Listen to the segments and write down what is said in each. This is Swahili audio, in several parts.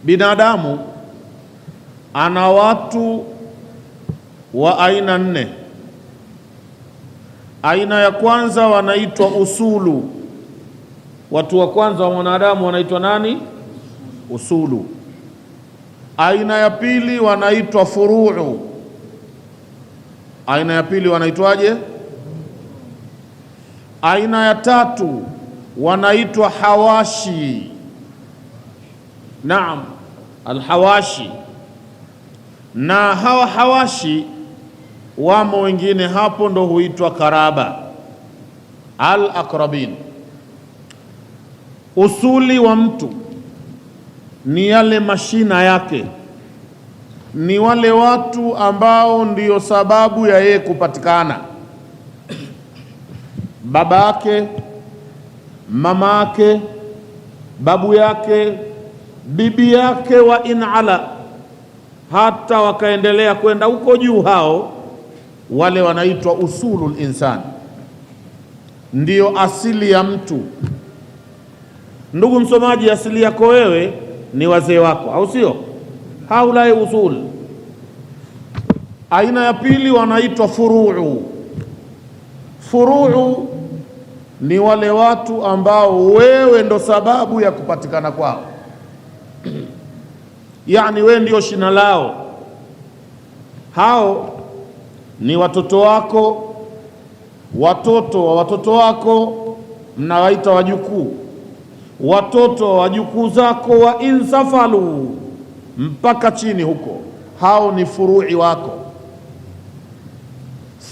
Binadamu ana watu wa aina 4. Aina ya kwanza wanaitwa usulu. Watu wa kwanza wa mwanadamu wanaitwa nani? Usulu. Aina ya pili wanaitwa furuu. Aina ya pili wanaitwaje? Aina ya tatu wanaitwa hawashi. Naam, alhawashi. Na hawa hawashi wamo wengine hapo, ndo huitwa karaba, al-aqrabin. Usuli wa mtu ni yale mashina yake, ni wale watu ambao ndio sababu ya yeye kupatikana: baba yake, mama yake, babu yake, bibi yake, wa inala, hata wakaendelea kwenda huko juu. Hao wale wanaitwa usulul insan, ndio asili ya mtu. Ndugu msomaji, asili yako wewe ni wazee wako, au sio? Haulai usul. Aina ya pili wanaitwa furuu. Furuu ni wale watu ambao wewe ndo sababu ya kupatikana kwao, yani wewe ndio shina lao. Hao ni watoto wako, watoto wa watoto wako, mnawaita wajukuu, watoto wa wajukuu zako, wa insafalu, mpaka chini huko. Hao ni furui wako.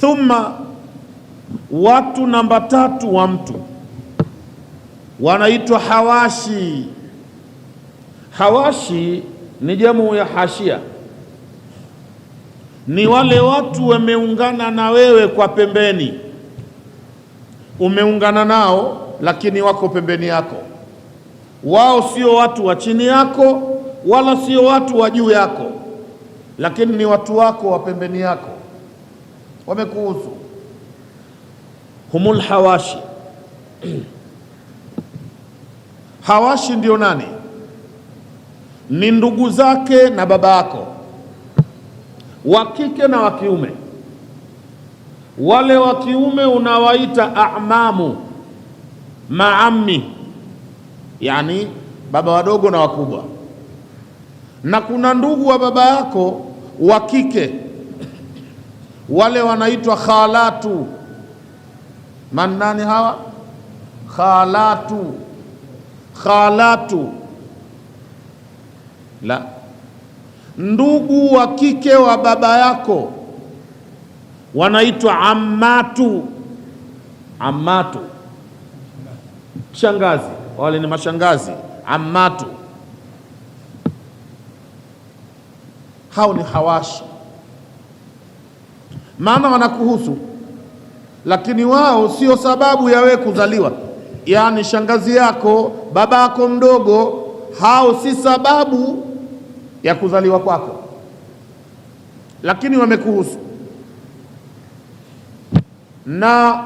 Thumma, watu namba 3 wa mtu wanaitwa hawashi. Hawashi ni jamu ya hashia, ni wale watu wameungana na wewe kwa pembeni. Umeungana nao lakini wako pembeni yako. Wao sio watu wa chini yako wala sio watu wa juu yako, lakini ni watu wako wa pembeni yako, wamekuhusu. Humul hawashi. Hawashi ndio nani? Ni ndugu zake na baba yako, wa kike na wa kiume. Wale wa kiume unawaita a'mamu, maammi, yani baba wadogo na wakubwa. Na kuna ndugu wa baba yako wa kike, wale wanaitwa khalatu. Manani hawa? Khalatu. Khalatu la ndugu wa kike wa baba yako wanaitwa ammatu. Ammatu, shangazi. Wale ni mashangazi, ammatu. Hao ni hawashi, maana wanakuhusu, lakini wao sio sababu ya wewe kuzaliwa. Yaani shangazi yako, baba yako mdogo, hao si sababu ya kuzaliwa kwako, lakini wamekuhusu. Na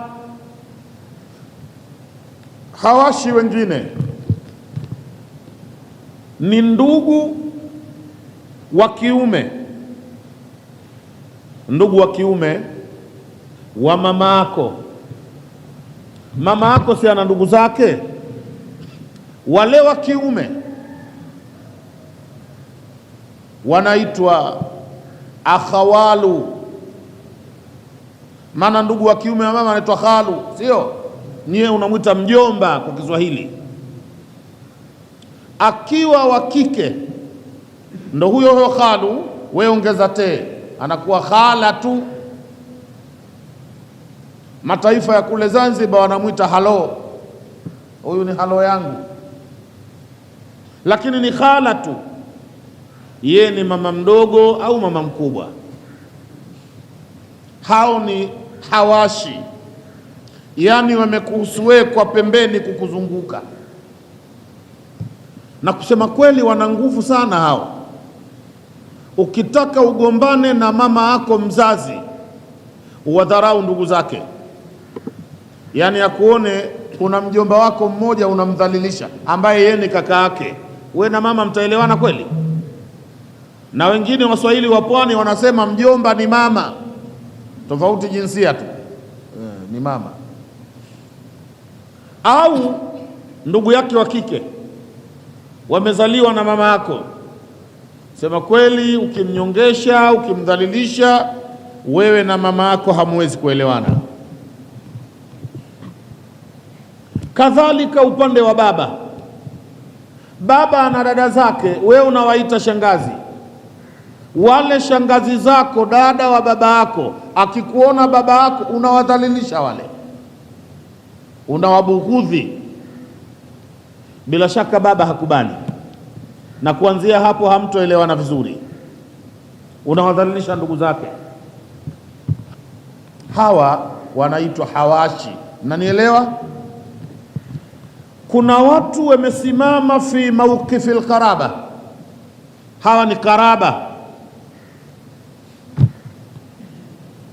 hawashi wengine ni ndugu wa kiume, ndugu wa kiume wa mama yako. Mama yako si ana ndugu zake? Wale wa kiume wanaitwa akhawalu, maana ndugu wa kiume wa mama anaitwa khalu, sio? Niye unamwita mjomba kwa Kiswahili. Akiwa wa kike ndo huyo khalu, wewe ongeza te, anakuwa khalatu. Mataifa ya kule Zanzibar wanamwita halo, huyu ni halo yangu, lakini ni khalatu. Ye ni mama mdogo au mama mkubwa. Hao ni hawashi, yani wamekuhusu wewe kwa pembeni, kukuzunguka. Na kusema kweli wana nguvu sana hao. Ukitaka ugombane na mama yako mzazi, uwadharau ndugu zake, yani akuone kuna mjomba wako mmoja unamdhalilisha, ambaye yeye ni kaka yake, we na mama mtaelewana kweli? Na wengine Waswahili wa pwani wanasema mjomba ni mama, tofauti jinsia tu, ni mama. Au ndugu yake wa kike wamezaliwa na mama yako, sema kweli, ukimnyongesha, ukimdhalilisha, wewe na mama yako hamwezi kuelewana. Kadhalika upande wa baba, baba ana dada zake, wewe unawaita shangazi. Wale shangazi zako, dada wa baba yako, akikuona baba yako unawadhalilisha, wale unawabughudhi, bila shaka baba hakubali, na kuanzia hapo hamtoelewana vizuri, unawadhalilisha ndugu zake. Hawa wanaitwa hawashi, mnanielewa? Kuna watu wamesimama fi mawqifi alqaraba, hawa ni karaba.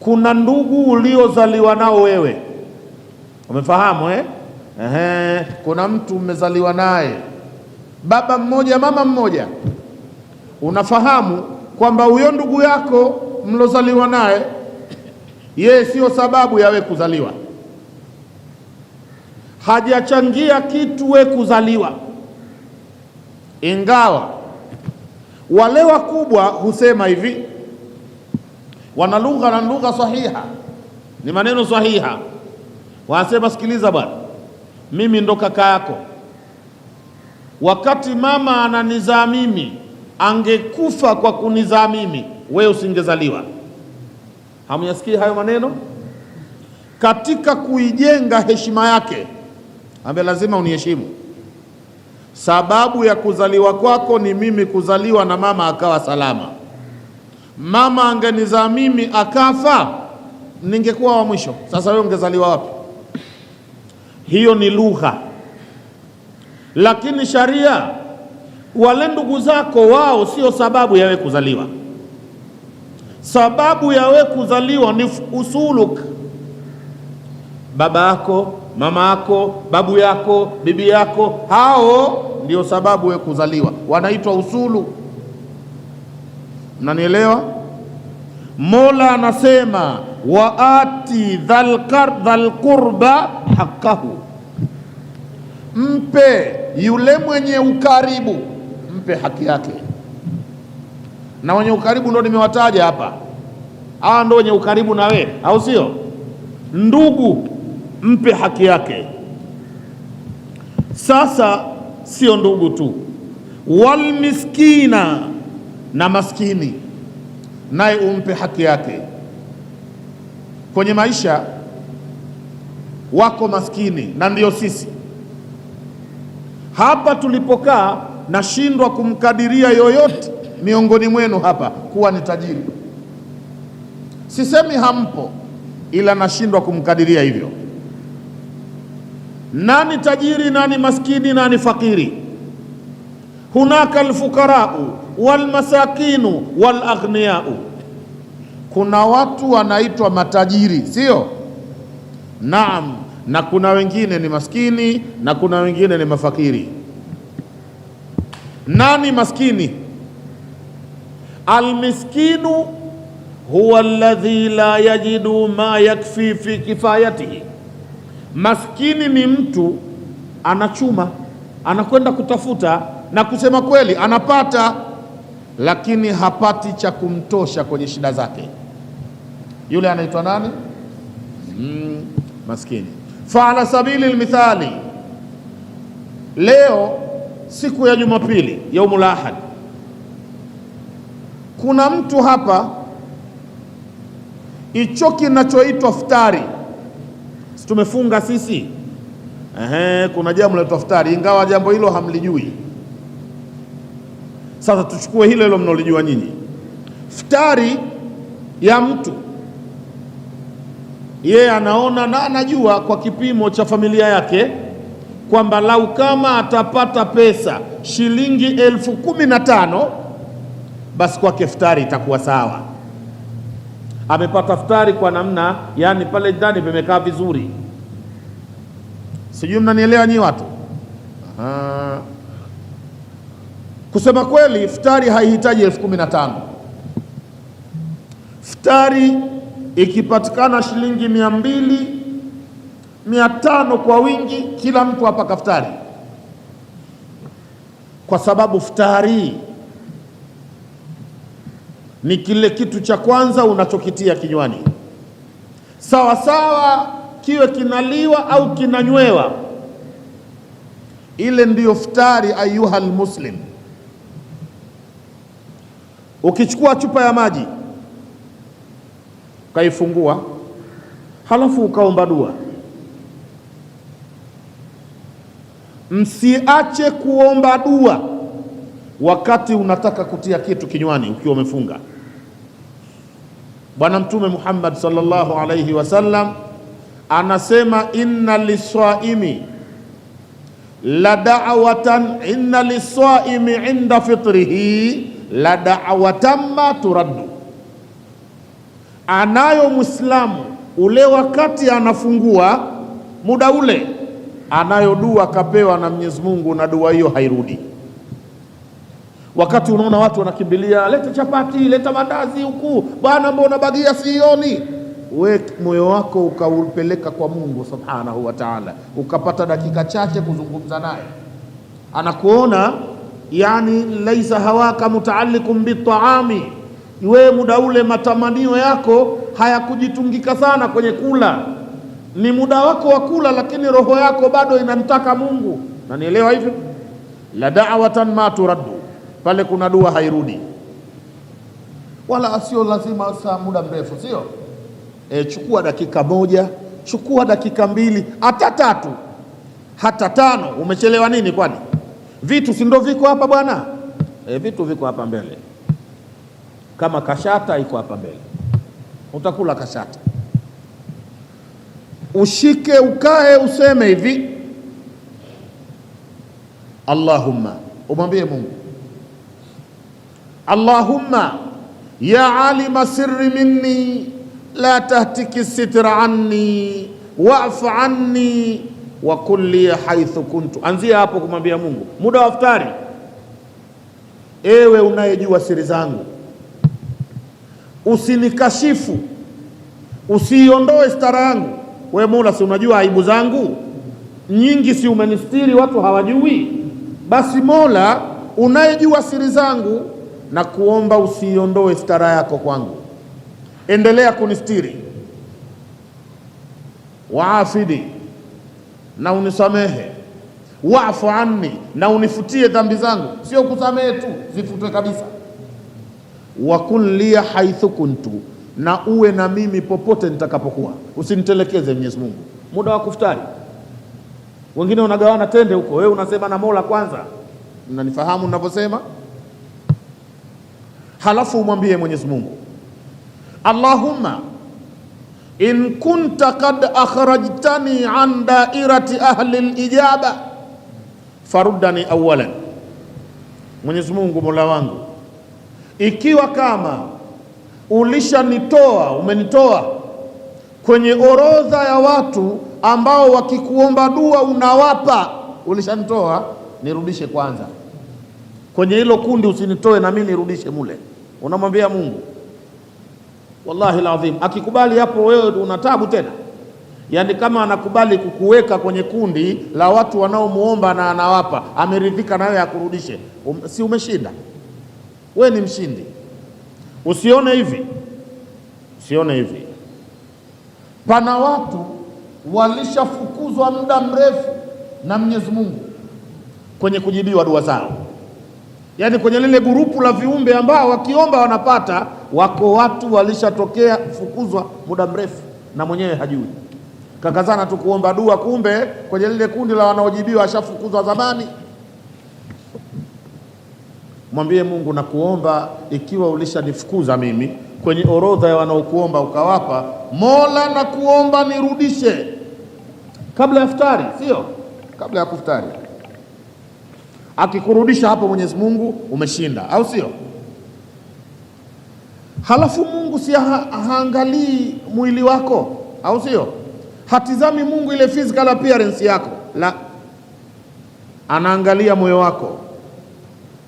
Kuna ndugu uliozaliwa nao wewe, umefahamu eh? Kuna mtu umezaliwa naye, baba mmoja mama mmoja, unafahamu kwamba huyo ndugu yako mlozaliwa naye, yeye sio sababu ya wewe kuzaliwa, hajachangia kitu wewe kuzaliwa. Ingawa wale wakubwa husema hivi, wana lugha na lugha sahiha, ni maneno sahiha, wanasema sikiliza bwana, mimi ndo kaka yako, wakati mama ananizaa mimi, angekufa kwa kunizaa mimi, wewe usingezaliwa. Hamyasikia hayo maneno? Katika kuijenga heshima yake, ambaye lazima uniheshimu. Sababu ya kuzaliwa kwako ni mimi kuzaliwa na mama akawa salama. Mama angenizaa mimi akafa, ningekuwa wa mwisho. Sasa wewe ungezaliwa wapi? Hiyo ni lugha. Lakini sharia, wale ndugu zako wao sio sababu ya wewe kuzaliwa. Sababu ya wewe kuzaliwa ni usuluk, baba yako, mama yako, babu yako, bibi yako, hao ndio sababu wewe kuzaliwa, wanaitwa usulu. Mnanielewa? Mola anasema waati dhal qurba haqqahu, mpe yule mwenye ukaribu, mpe haki yake. Na wenye ukaribu ndio nimewataja hapa, hawa ndio wenye ukaribu na wewe, au sio? Ndugu, mpe haki yake. Sasa sio ndugu tu, wal miskina, na maskini naye umpe haki yake. Kwenye maisha wako maskini, na ndio sisi hapa tulipokaa. Nashindwa kumkadiria yoyote miongoni mwenu hapa kuwa ni tajiri. Sisemi hampo, ila nashindwa kumkadiria hivyo. Nani tajiri, nani maskini, nani fakiri? Hunaka alfukarau walmasakinu walaghniyau, kuna watu wanaitwa matajiri, sio? Naam, na kuna wengine ni maskini na kuna wengine ni mafakiri. Nani maskini? Almiskinu huwa alladhi la yajidu ma yakfi fi kifayatihi. Maskini ni mtu anachuma, anakwenda kutafuta, na kusema kweli anapata, lakini hapati cha kumtosha kwenye shida zake. Yule anaitwa nani? Maskini. Fa ala sabili almithali, leo siku ya Jumapili, yaumul ahad, kuna mtu hapa, icho kinachoitwa iftari, tumefunga sisi, kuna jambo la iftari, ingawa jambo hilo hamlijui. Sasa tuchukue hilo hilo mnalijua nyinyi. Iftari ya mtu, yeye anaona na anajua kwa kipimo cha familia yake kwamba lau kama atapata pesa shilingi 15,000 basi kwake iftari itakuwa sawa. Amepata iftari kwa namna, yani pale ndani vimekaa vizuri, Sijui mnanielewa nyi watu? Kusema kweli, iftari haihitaji 15,000. Iftari ikipatikana shilingi 200, 500 kwa wingi, kila mtu hapa kaftari, kwa sababu iftari ni kile kitu cha kwanza unachokitia kinywani, sawa sawa kiwe kinaliwa au kinanywewa, ile ndiyo iftari. Ayuha almuslim, ukichukua chupa ya maji ukaifungua, halafu ukaomba dua, msiache kuomba dua wakati unataka kutia kitu kinywani ukiwa umefunga. Bwana Mtume Muhammad sallallahu alayhi wasallam anasema, inna liswaimi la da'watan, inna liswaimi inda fitrihi la da'watan ma turaddu. Anayo Muislamu ule wakati anafungua, muda ule anayo dua kapewa na Mwenyezi Mungu, na dua hiyo hairudi. Wakati unaona watu wanakimbilia, leta chapati, leta mandazi huku, bwana mbona bagia sioni, we moyo wako ukaupeleka kwa Mungu subhanahu wa ta'ala, ukapata dakika chache kuzungumza naye, anakuona yani laisa hawaka mutaallikum bitaami, we muda ule matamanio yako hayakujitungika sana kwenye kula, ni muda wako wa kula, lakini roho yako bado inamtaka Mungu. Na nielewa hivyo, la da'watan ma turaddu, pale kuna dua hairudi, wala sio lazima saa muda mrefu, sio chukua dakika moja, chukua dakika 2, hata 3, hata 5. Umechelewa nini? Kwani vitu si ndio viko hapa bwana? Vitu viko hapa mbele, kama kashata iko hapa mbele, utakula kashata, ushike ukae, useme hivi Allahumma, umwambie Mungu, Allahumma ya alima sirri minni la tahtiki sitra anni wa'fu anni wa kulli haithu kuntu. Anzia hapo kumwambia Mungu muda wa iftari, ewe unayejua siri zangu, usinikashifu, usiondoe stara yangu. We Mola, si unajua aibu zangu nyingi, si umenistiri watu hawajui? Basi Mola unayejua siri zangu, na kuomba usiondoe stara yako kwangu, endelea kunistiri. Waafidi, na unisamehe. Waafu anni, na unifutie dhambi zangu, sio kusamehe tu, zifutwe kabisa. Wa kun liya haithu kuntu, na uwe na mimi popote nitakapokuwa, usinitelekeze Mwenyezi Mungu. Muda wa kuftari, wengine unagawana tende huko, wewe unasema na Mola kwanza. Mnanifahamu ninavyosema? Halafu umwambie Mwenyezi Mungu, Allahumma in kunta kad akhrajtani an dairati ahli al-ijaba faruddani awalan. Mwenyezi Mungu Mola wangu, ikiwa kama umenitoa kwenye orodha ya watu ambao wakikuomba dua unawapa, ulishanitoa, nirudishe kwanza kwenye hilo kundi, usinitoe na mimi nirudishe mule. Unamwambia Mungu, wallahi alazim, akikubali hapo wewe una tabu tena. Yani kama anakubali kukuweka kwenye kundi la watu wanaomuomba na anawapa, ameridhika na wewe akurudishe, si umeshinda? We ni mshindi. Usione hivi, usione hivi. Pana watu walishafukuzwa muda mrefu na Mwenyezi Mungu kwenye kujibiwa dua zao. Yani kwenye lile gurupu la viumbe ambao wakiomba wanapata, wako watu walishatokea fukuzwa muda mrefu na mwenyewe hajui, kakazana tu kuomba dua, kumbe kwenye lile kundi la wanaojibiwa ashafukuzwa zamani. Mwambie Mungu, na kuomba ikiwa ulishanifukuza mimi kwenye orodha ya wanaokuomba ukawapa, Mola na kuomba nirudishe kabla ya iftari, sio kabla ya kuftari. Akikurudisha hapo Mwenyezi Mungu umeshinda, au sio? Halafu Mungu si haangalii mwili wako, au sio? Hatizami Mungu ile physical appearance yako. la, anaangalia moyo wako.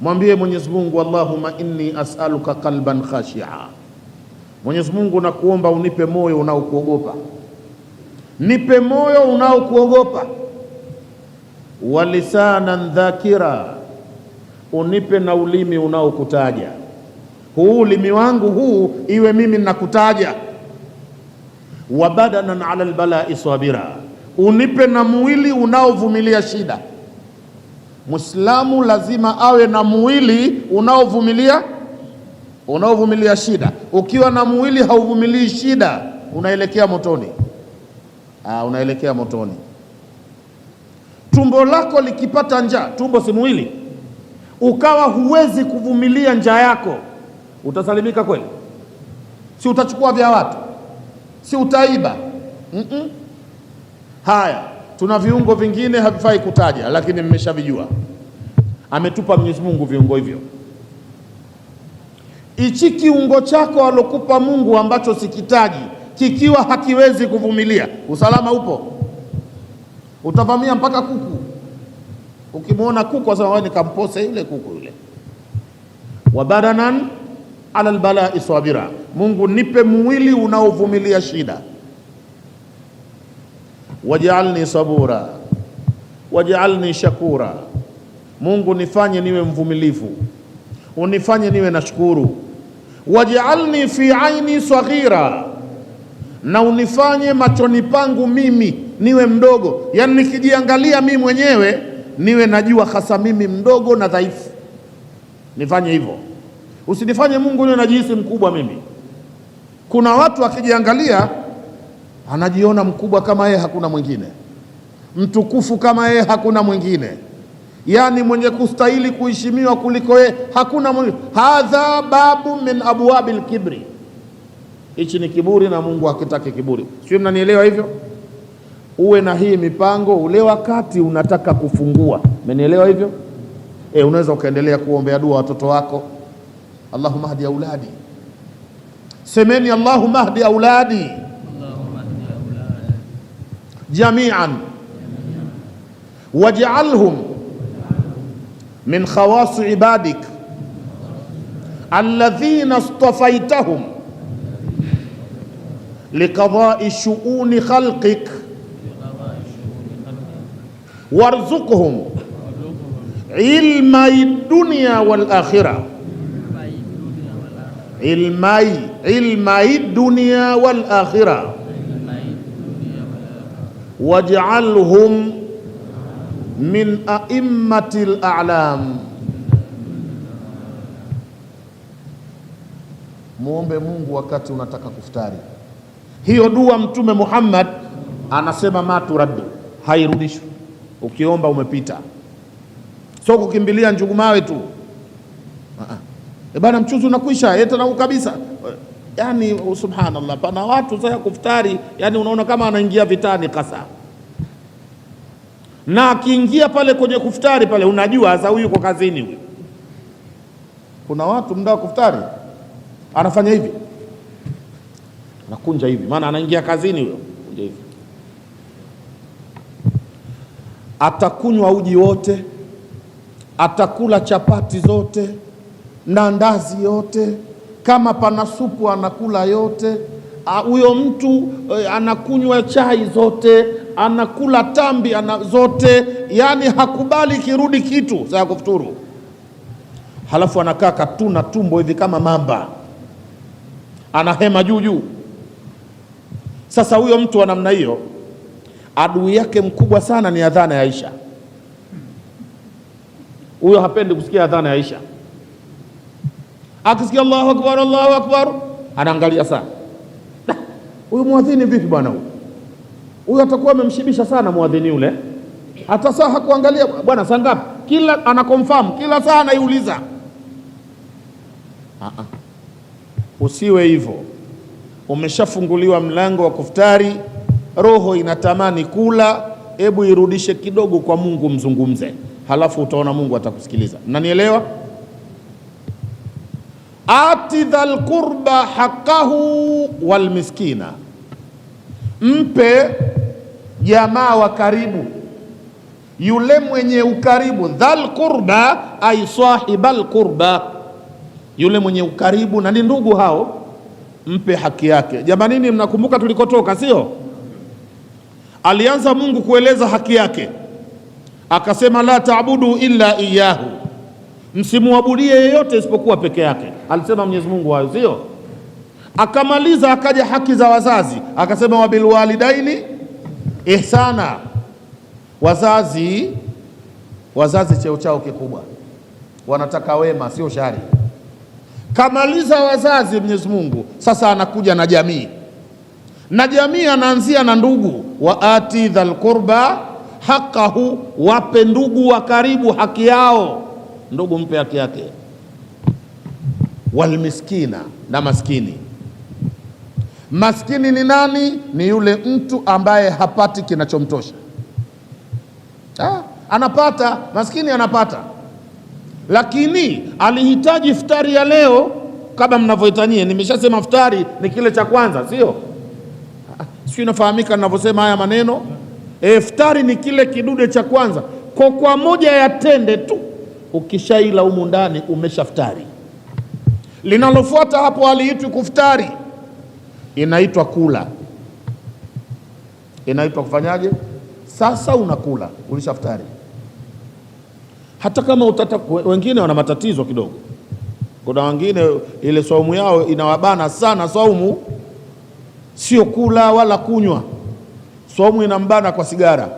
Mwambie Mwenyezi Mungu, Allahumma inni as'aluka qalban khashia, Mwenyezi Mungu nakuomba unipe moyo unaokuogopa, nipe moyo unaokuogopa. Wa lisanan dhakira, unipe na ulimi unaokutaja. Huu ulimi wangu huu iwe mimi nakutaja. Wa badanan ala albalai sabira, unipe na mwili unaovumilia shida. Muislamu lazima awe na mwili unaovumilia shida. Ukiwa na mwili hauvumilii shida, unaelekea motoni. Unaelekea motoni. Tumbo lako likipata njaa, tumbo si mwili, ukawa huwezi kuvumilia njaa yako, utasalimika kweli? Si utachukua vya watu? Si utaiba? Haya, tuna viungo vingine havifai kutaja, lakini mmeshavijua. Ametupa Mwenyezi Mungu viungo hivyo. Ichi kiungo chako alokupa Mungu ambacho sikitaji, kikiwa hakiwezi kuvumilia, usalama upo? Utavamia mpaka kuku. Ukimwona kuku wasema wewe nikampose yule kuku yule. Wa badanan ala albalai sabira, Mungu nipe mwili unaovumilia shida. Waj'alni sabura waj'alni shakura, Mungu nifanye niwe mvumilivu, unifanye niwe nashukuru. Waj'alni fi aini saghira, na unifanye machoni pangu mimi niwe mdogo, yani nikijiangalia mimi mwenyewe niwe najua hasa mimi mdogo na dhaifu. Nifanye hivyo, usinifanye Mungu niwe najihisi mkubwa mimi. Kuna watu akijiangalia anajiona mkubwa kama yeye hakuna mwingine, mtukufu kama yeye hakuna mwingine, yani mwenye kustahili kuheshimiwa kuliko yeye hakuna mwingine. Hadha babu min abwabil kibri, hichi ni kiburi na Mungu hakitaki kiburi. Sio, mnanielewa hivyo? Uwe na hii mipango ule wakati unataka kufungua, mmenielewa hivyo? Unaweza ukaendelea kuombea dua watoto wako. Allahumma hadi auladi, semeni Allahumma hadi auladi jami'an waj'alhum min khawas ibadik alladhina istafaitahum liqada'i shu'uni khalqik warzuqhum ilmai dunya wal akhirah, ilmai dunya wal akhirah, waj'alhum min a'immatil a'lam. Muombe Mungu wakati unataka kufutari. Hiyo dua Mtume Muhammad anasema maturaddu, hairudishwi. Ukiomba umepita, sio kukimbilia njugu mawe tu. Bana mchuzi unakwisha yeta na kabisa. Yani subhanallah, pana watu sasa kufutari, yani unaona kama anaingia vitani kasa. Na akiingia pale kwenye kufutari pale, unajua sasa huyu yuko kazini huyu. Kuna watu mda wa kufutari anafanya hivi, anakunja hivi, maana anaingia kazini huyo. Kunja hivi, atakunywa uji wote, atakula chapati zote na ndazi yote, kama pana supu anakula yote. Huyo mtu anakunywa chai zote, anakula tambi zote, yani hakubali kirudi kitu saa kufuturu. Halafu anakaa katuna tumbo hivi kama mamba, anahema juu juu. Sasa huyo mtu wa namna hiyo, adui yake mkubwa sana ni adhana ya Isha. Huyo hapendi kusikia adhana ya Isha. Akisikia Allahu akbar, Allahu akbar, anaangalia sana. Huyu muadhini vipi bwana huyu? Huyu atakuwa amemshibisha sana muadhini yule. Hata saa hakuangalia bwana saa ngapi? Kila anakonfirm, kila saa anaiuliza. Usiwe hivyo. Umeshafunguliwa mlango wa kufutari, roho inatamani kula, hebu irudishe kidogo kwa Mungu, mzungumze, halafu utaona Mungu atakusikiliza. Mnanielewa? Ati dhal qurba haqqahu wal miskina, mpe jamaa wa karibu yule mwenye ukaribu. Dhal qurba ay sahibal qurba, yule mwenye ukaribu na ni ndugu hao, mpe haki yake. Jamanini, mnakumbuka tulikotoka, sio? Alianza Mungu kueleza haki yake, akasema la ta'budu illa iyyahu, msimuabudie yeyote isipokuwa peke yake. Alisema Mwenyezi Mungu hayo, sio? Akamaliza akaja haki za wazazi, akasema wabil walidaini ihsana. Wazazi cheo chao kikubwa, wanataka wema, sio shari. Kamaliza wazazi Mwenyezi Mungu, sasa anakuja na jamii, na jamii anaanzia na ndugu. Wa ati dhal qurba haqqahu, wape ndugu wa karibu haki yao. Ndugu mpe haki yake. Wal miskina, na maskini. Maskini ni nani? Ni yule mtu ambaye hapati kinachomtosha. Anapata, maskini anapata, lakini alihitaji iftari ya leo kama mnavyoitania. Nimeshasema iftari ni kile cha kwanza, sio? Sio, inafahamika ninavyosema haya maneno. Iftari ni kile kidude cha kwanza. Kwa moja ya tende tu ukishaila humu ndani umeshaftari. Linalofuata hapo haliitwi kuftari, inaitwa kula. Inaitwa kufanyaje? Sasa unakula, ulishaftari. Hata kama wengine wana matatizo kidogo. Kuna wengine ile saumu yao inawabana sana. Saumu sio kula wala kunywa, saumu inambana kwa sigara.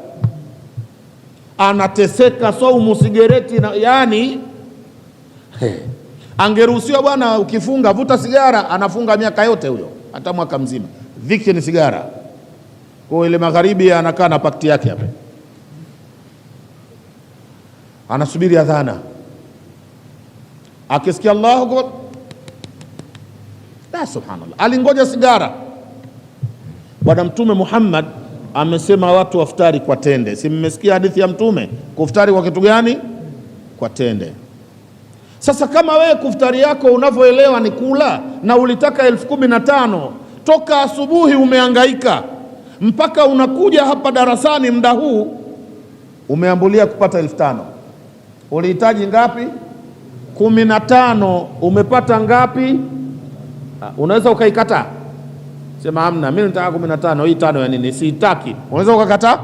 Anateseka saumu, sigareti yani angeruhusiwa bwana, ukifunga vuta sigara, anafunga miaka yote huyo, hata mwaka mzima. Dhiki ni sigara. Kwa ile magharibi anakaa na pakti yake hapa, anasubiri adhana, akisikia Allahu Akbar, subhanallah, alingoja sigara. Bwana Mtume Muhammad amesema watu waftari kwa tende. Si mmesikia hadithi ya Mtume? Kuftari kwa kitu gani? Kwa tende. Sasa kama wewe kuftari yako unavyoelewa ni kula, na ulitaka 15,000 toka asubuhi umehangaika mpaka unakuja hapa darasani muda huu, umeambulia kupata 5,000. Ulihitaji ngapi? 15. Umepata ngapi? Unaweza ukaikataa, sema hamna, mimi nataka 15, hii 5 ya nini? Sitaki. Unaweza ukakataa.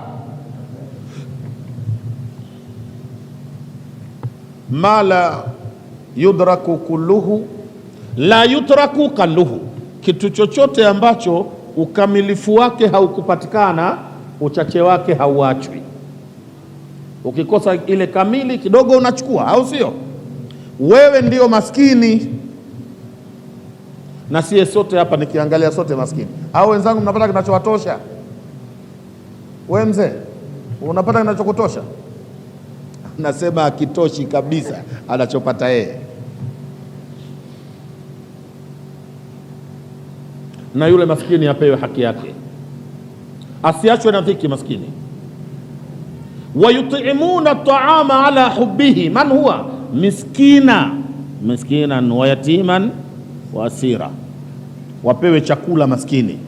Mala yudraku kulluhu la yutraku kalluhu, kitu chochote ambacho ukamilifu wake haukupatikana, uchache wake hauachwi. Ukikosa ile kamili kidogo unachukua, au sio? Wewe ndio maskini, na sie sote hapa nikiangalia sote maskini. Au wenzangu mnapata kinachowatosha? Wewe mzee unapata kinachokutosha? Nasema akitoshi kabisa anachopata yeye. Na yule maskini apewe haki yake, asiachwe na dhiki maskini. Wayutimuna at-ta'ama ala hubbihi, man huwa miskinan wa yatiman wa asira, wapewe chakula maskini.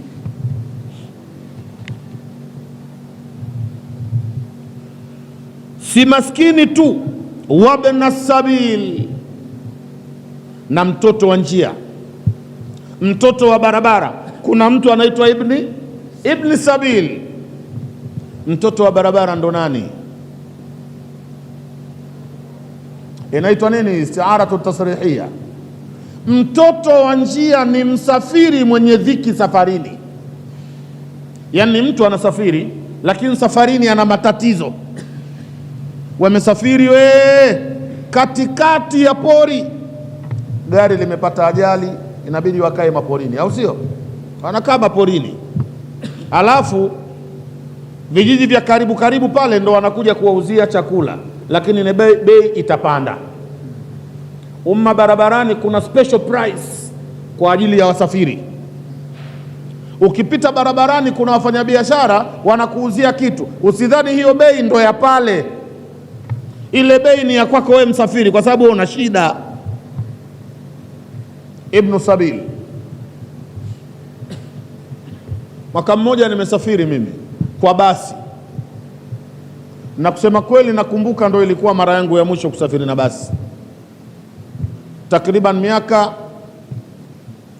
Si maskini tu, wabna sabil, na mtoto wa njia, mtoto wa barabara. Kuna mtu anaitwa ibni sabil. Mtoto wa barabara ndo nani? Inaitwa nini? Istiaratu tasrihia. Mtoto wa njia ni msafiri mwenye dhiki safarini. Yani mtu anasafiri, lakini safarini ana matatizo. Wamesafiri katikati ya pori, gari limepata ajali, inabidi wakae maporini, au sio? Wanakaa maporini, alafu vijiji vya karibu karibu pale ndo wanakuja kuwauzia chakula, lakini ni bei itapanda. Barabarani kuna special price kwa ajili ya wasafiri. Ukipita barabarani kuna wafanyabiashara wanakuuzia kitu, usidhani hiyo bei ndo ya pale. Ile bei ni ya kwako wewe msafiri, kwa sababu una shida. Ibn Sabil. Mwaka mmoja nimesafiri mimi kwa basi Na kusema kweli, nakumbuka ndo ilikuwa mara yangu ya mwisho kusafiri na basi, takriban miaka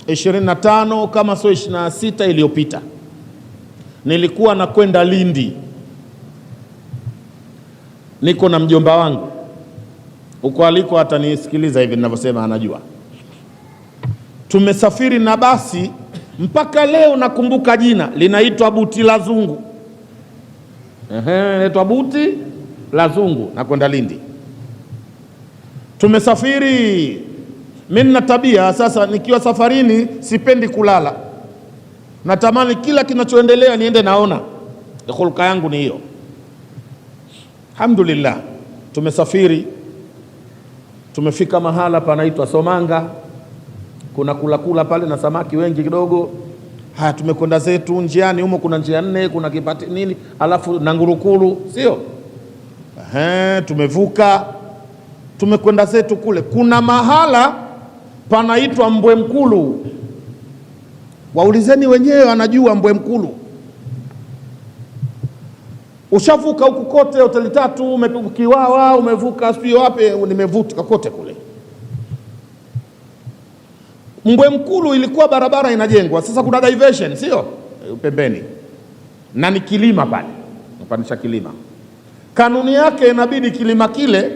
25 kama sio 26 iliyopita. Nilikuwa nakwenda Lindi, niko na mjomba wangu huko aliko, hata nisikiliza hivi ninavyosema anajua. Tumesafiri na basi mpaka leo nakumbuka jina, linaitwa Buti la Zungu. Linaitwa Buti la Zungu, na kwenda Lindi. Tumesafiri, mimi nina tabia sasa, nikiwa safarini sipendi kulala, natamani kila kinachoendelea niende naona. Hulka yangu ni hiyo. Alhamdulillah, tumesafiri, tumefika mahala panaitwa Somanga, kuna kula pale na samaki wengi kidogo. Haya, tumekwenda zetu, njiani humo kuna njia 4, kuna kipati nini, alafu na Ngurukulu, sio? Tumevuka, tumekwenda zetu kule. Kuna mahala panaitwa Mbwe Mkulu. Waulizeni wenyewe, anajua Mbwe Mkulu. Ushavuka huku kote, hoteli 3, umepiga Kiwawa, umevuka sio wapi, nimevuka kote kule. Mbwe Mkulu ilikuwa barabara inajengwa, sasa kuna diversion, sio? Pembeni. Na ni kilima pale, napandisha kilima. Kanuni yake inabidi kilima kile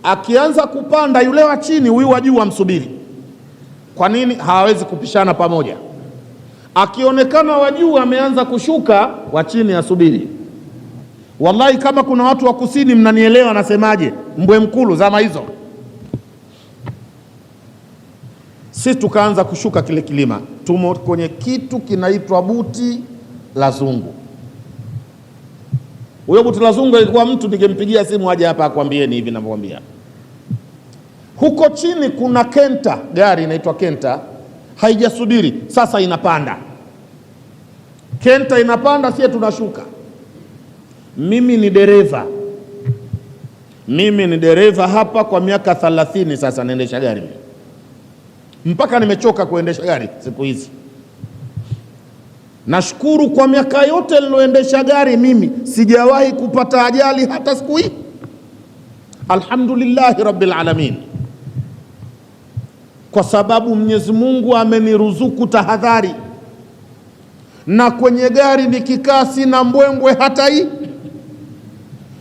akianza kupanda yule wa chini, huyu wa juu amsubiri. Kwa nini? Hawawezi kupishana pamoja. Akionekana wa juu ameanza kushuka, wa chini asubiri. Wallahi, kama kuna watu wa kusini mnanielewa nasemaje, Mbwe Mkulu zama hizo. Sisi tukaanza kushuka kile kilima, tumo kwenye kitu kinaitwa Buti la Zungu. Huyo Buti la Zungu ilikuwa mtu ningempigia simu aje hapa akwambieni hivi ninavyowaambia. Huko chini kuna Kenta, gari inaitwa Kenta, haijasubiri, sasa inapanda. Kenta inapanda, sisi tunashuka. Mimi ni dereva hapa kwa miaka 30 sasa, naendesha gari mpaka nimechoka kuendesha gari siku hizi. Nashukuru kwa miaka yote niloendesha gari mimi sijawahi kupata ajali hata siku hii, alhamdulillahi rabbil alamin, kwa sababu Mwenyezi Mungu ameniruzuku tahadhari. Na kwenye gari nikikaa sina mbwembwe hata hii.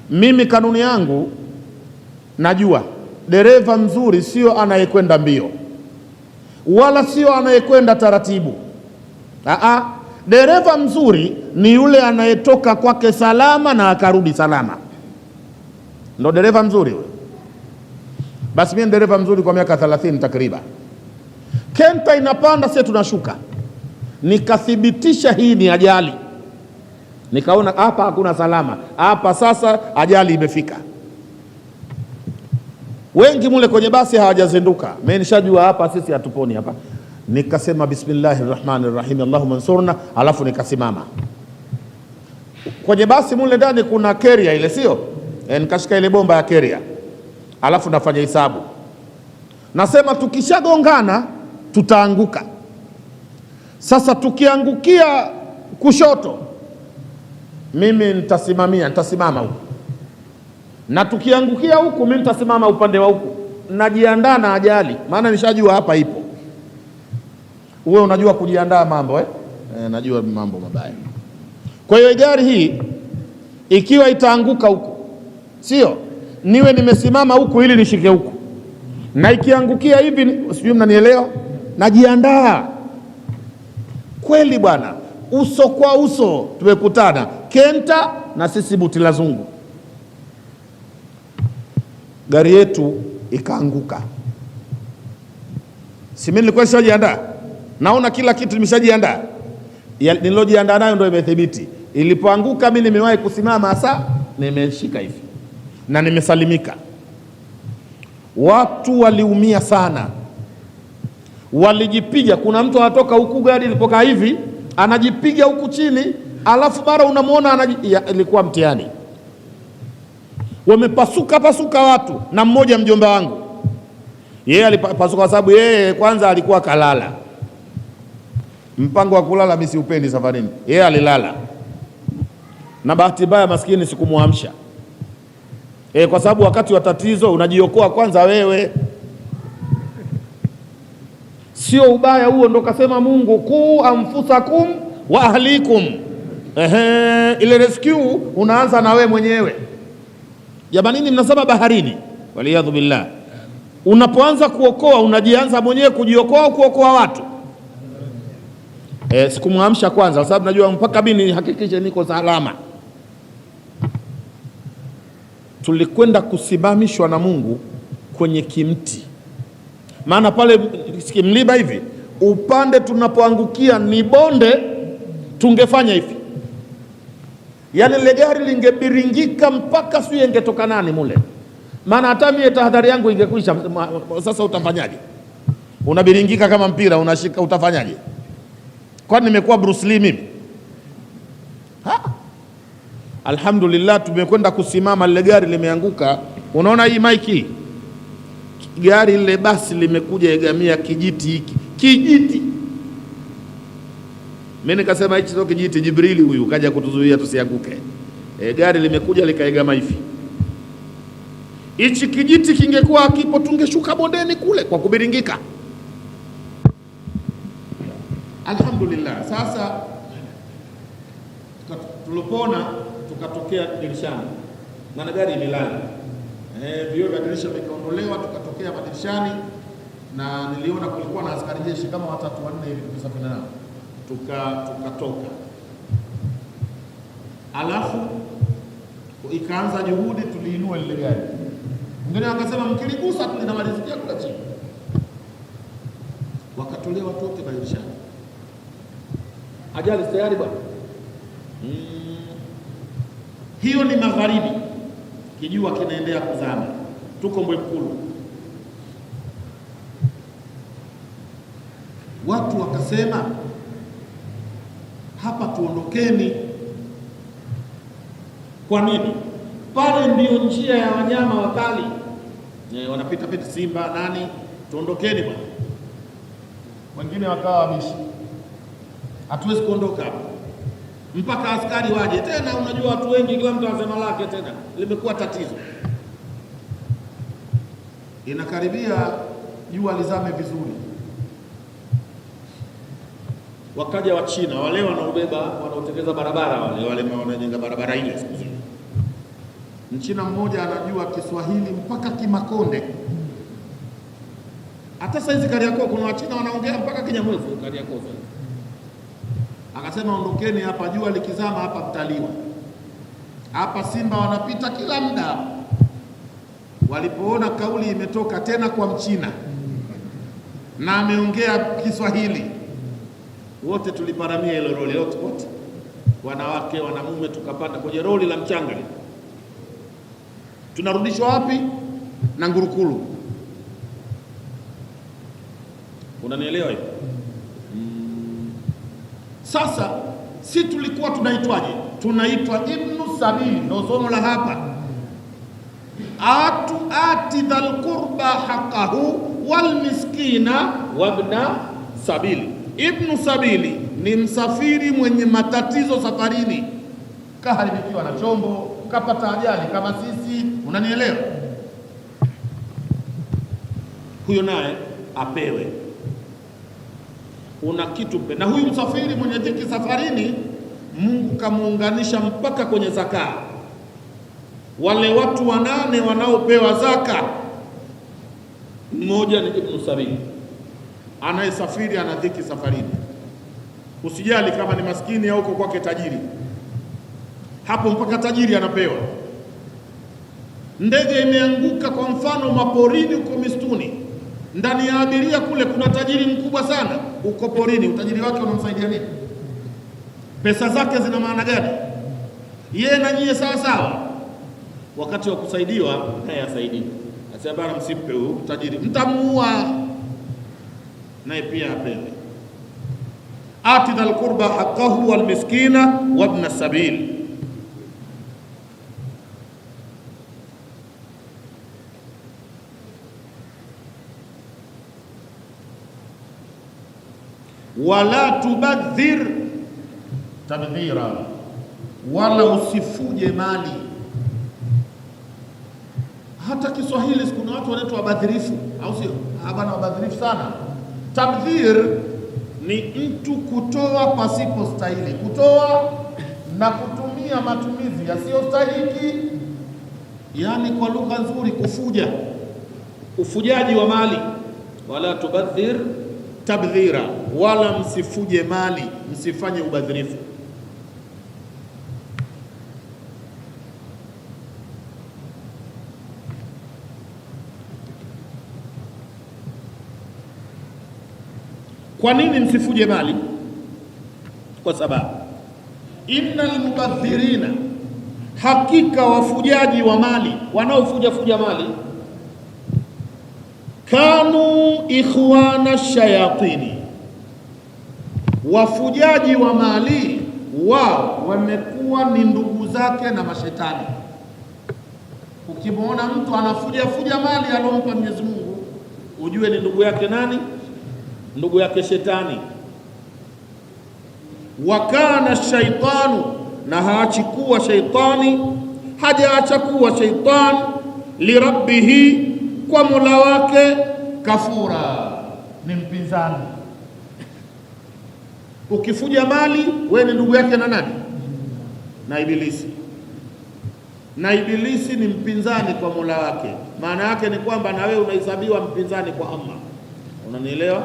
Mimi kanuni yangu, najua dereva mzuri sio anayekwenda mbio wala sio anayekwenda taratibu. Dereva mzuri ni yule anayetoka kwake salama na akarudi salama, ndo dereva mzuri huyo. Basi mimi dereva mzuri kwa miaka 30 takriban. Kenta inapanda, sisi tunashuka. Nikathibitisha hii ni ajali, nikaona hapa hakuna salama, hapa sasa ajali imefika. Wengi mule kwenye basi hawajazinduka, mimi nishajua hapa sisi hatuponi hapa. Nikasema bismillahirrahmanirrahim, Allahumma ansurna, alafu nikasimama. Kwenye basi mule ndani kuna carrier ile, sio? Nikashika ile bomba ya carrier, alafu nafanya hisabu, nasema tukishagongana tutaanguka. Sasa tukiangukia kushoto, mimi nitasimama huku, na tukiangukia huku mimi nitasimama upande wa huku. Najiandaa na ajali, maana nishajua hapa ipo. Wewe unajua kujiandaa mambo najua mambo mabaya. Kwa hiyo gari hii ikiwa itaanguka huku, sio niwe nimesimama huku ili nishike huku, na ikiangukia hivi, sijui mnanielewa, najiandaa. Kweli bwana, uso kwa uso tumekutana Kenta na sisi Buti la Zungu. Gari yetu ikaanguka. Si mimi nilikuwa nishajiandaa, naona kila kitu nimeshajiandaa, nilojiandaa nayo ndio imethibiti. Ilipoanguka mimi nimewahi kusimama, hasa nimeshika hivi na nimesalimika. Watu waliumia sana, walijipiga. Kuna mtu anatoka huku, gari ilipokaa hivi anajipiga huku chini, alafu mara unamuona ilikuwa mtihani. Wamepasuka watu, na mmoja mjomba wangu, yeye alipasuka kwa sababu yeye kwanza alikuwa kalala. Mpango wa kulala mimi siupendi safarini, yeye alilala, na bahati mbaya maskini sikumwamsha. Kwa sababu wakati wa tatizo unajiokoa kwanza wewe. Sio ubaya huo, ndo kasema Mungu, qu anfusakum wa ahlikum. Ile rescue unaanza na wewe mwenyewe. Jamanini, mnasema baharini, waliyadhu billah. Unapoanza kuokoa unajianza mwenyewe kujiokoa au kuokoa watu? Sikumwamsha kwanza kwa sababu najua mpaka mimi nihakikishe niko salama. Tulikwenda kusimamishwa na Mungu kwenye kimti, maana pale mlima hivi upande tunapoangukia ni bonde, tungefanya hivi, yaani ile gari lingebiringika mpaka sio ingetoka nani mule, maana hata mimi tahadhari yangu ingekwisha. Sasa utafanyaje? Unabiringika kama mpira unashika, utafanyaje? Kwani nimekuwa Bruce Lee mimi? Alhamdulillah, tumekwenda kusimama, lile gari limeanguka. Unaona hii maiki, gari lile basi limekuja egamia kijiti hiki, kijiti. Mimi nikasema hichi sio kijiti, Jibrili huyu kaja kutuzuia tusianguke. Gari limekuja likaegama hivi. Hichi kijiti kingekuwa kipo, tungeshuka bondeni kule kwa kubiringika. Alhamdulillah. Sasa tulipona tukatokea dirishani, maana gari imelala. Vioo vya dirisha vikaondolewa, tukatokea madirishani, na niliona kulikuwa na askari jeshi kama 3 4 hivi tukisafiri nao, tukatoka. Alafu ikaanza juhudi, tuliinua lile gari. Mwingine akasema mkiligusa tu linamalizikia kula chini. Wakatolewa watu wote dirishani. Ajali tayari bwana. Hiyo ni magharibi, kijua kinaendelea kuzama, tuko Mbwekulu. Watu wakasema hapa tuondokeni. Kwa nini? Pale ndio njia ya wanyama wakali, wanapita pita simba nani, tuondokeni bwana. Wengine wakawa wabishi, hatuwezi kuondoka hapa mpaka askari waje tena. Unajua watu wengi, kila mtu anasema lake, tena limekuwa tatizo. Inakaribia jua lizame vizuri, wakaja wa China wale wanaobeba, wanaotengeneza barabara, wale wanajenga barabara ile siku zile. Mchina mmoja anajua Kiswahili mpaka Kimakonde. Hata saizi Kariakoo kuna Wachina wanaongea mpaka Kinyamwezi Kariakoo. Akasema ondokeni hapa, jua likizama hapa mtaliwa. Hapa simba wanapita kila muda. Walipoona kauli imetoka tena kwa Mchina na ameongea Kiswahili, wote tuliparamia ile roli wote, wanawake wanamume, tukapanda kwenye roli la mchanga. Tunarudishwa wapi? Na Ngurukulu. Unanielewa hiyo? Sasa si tulikuwa tunaitwaje? Tunaitwa Ibnu Sabili, ndio somo la hapa. Ati dhal qurba haqqahu wal miskina wabna sabili. Ibnu Sabili ni msafiri mwenye matatizo safarini, kaharibikiwa na chombo, kapata ajali kama sisi, unanielewa? Huyo naye apewe, una kitu mpe. Na huyu msafiri mwenye dhiki safarini, Mungu kamuunganisha mpaka kwenye zaka. Wale watu 8 wanaopewa zaka, mmoja ni Ibnu Sabili, anayesafiri ana dhiki safarini. Usijali kama ni maskini au uko kwake tajiri, hapo mpaka tajiri anapewa. Ndege imeanguka kwa mfano maporini, uko mistuni, ndani ya abiria kule kuna tajiri mkubwa sana, uko porini, utajiri wake unamsaidia nini? Pesa zake zina maana gani? Yeye na nyie sawa sawa. Wakati wa kusaidiwa naye asaidie. Asema bana, msimpe huyu tajiri, mtamuua, naye pia apewe. Ati dhal qurba haqqahu wal miskina wabna sabil. Wala tubadhir tabdhira, wala usifuje mali. Hata Kiswahili kuna watu wanaitwa wabadhirifu, au sio? Bana, wabadhirifu sana. Tabdhir ni mtu kutoa pasipo stahili, kutoa na kutumia matumizi yasiyostahiki, yani kwa lugha nzuri kufuja, ufujaji wa mali. Wala tubadhir tabdhira, wala msifuje mali, msifanye ubadhirifu. Kwa nini msifuje mali? Kwa sababu innal mubadhirina, hakika wafujaji wa mali, wanaofuja mali, kanu ikhwana shayatini, wafujaji wa mali wao wamekuwa ni ndugu zake na mashetani. Ukimwona mtu anafuja mali alompa Mwenyezi Mungu, ujue ni ndugu yake nani? Ndugu yake shetani. Wakana shaitanu, na haachi kuwa shaitani, hajaacha kuwa shaitani, lirabbihi, kwa Mola wake, kafura, ni mpinzani. Ukifuja mali, wewe ni ndugu yake na nani? Na Ibilisi. Na Ibilisi ni mpinzani kwa Mola wake. Maana yake ni kwamba na wewe unahesabiwa mpinzani kwa Allah. Unanielewa?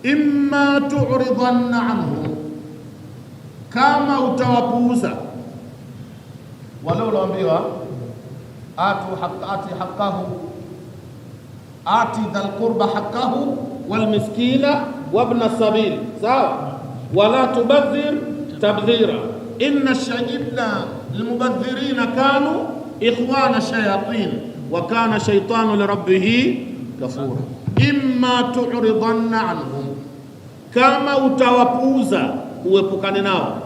Imma tu'ridanna anhu, kama utawapuuza wale ulioambiwa ati haqqahu, ati dhal qurba haqqahu wal miskina wabna sabil, sawa. Wala tubadhir tabdhira, inna shayibna almubadhirina kanu ikhwana shayatin wa kana shaytanu lirabbih kafura. Imma tu'ridanna anhum, kama utawapuuza uepukane nao.